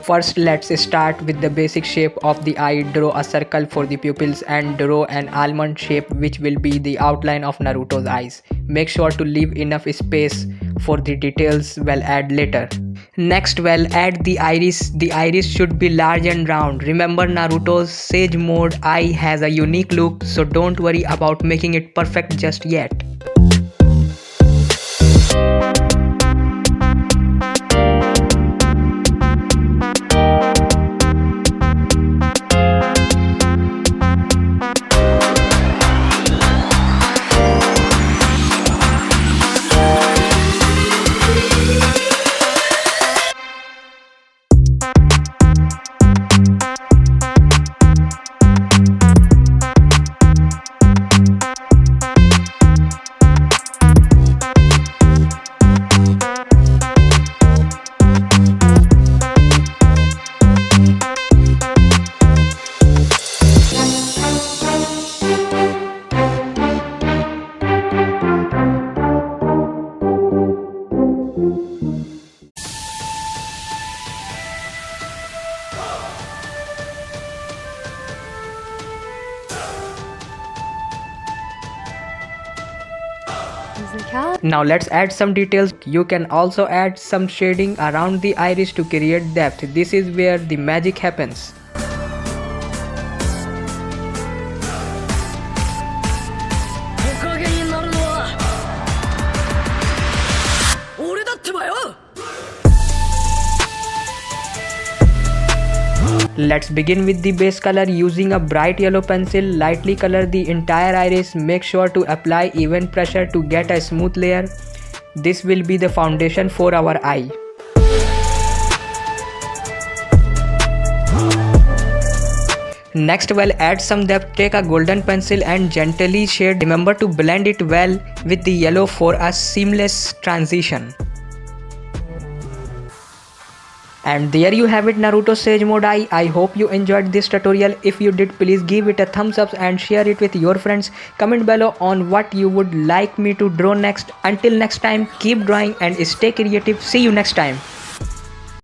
First, let's start with the basic shape of the eye. Draw a circle for the pupils and draw an almond shape which will be the outline of Naruto's eyes. Make sure to leave enough space for the details we'll add later. Next, we'll add the iris. The iris should be large and round. Remember, Naruto's Sage Mode eye has a unique look, so don't worry about making it perfect just yet. Now let's add some details. You can also add some shading around the iris to create depth. This is where the magic happens. Let's begin with the base color. Using a bright yellow pencil, lightly color the entire iris. Make sure to apply even pressure to get a smooth layer. This will be the foundation for our eye. Next, we'll add some depth. Take a golden pencil and gently shade. Remember to blend it well with the yellow for a seamless transition. And there you have it, Naruto Sage Mode eye. I hope you enjoyed this tutorial. If you did, please give it a thumbs up and share it with your friends. Comment below on what you would like me to draw next. Until next time, keep drawing and stay creative. See you next time.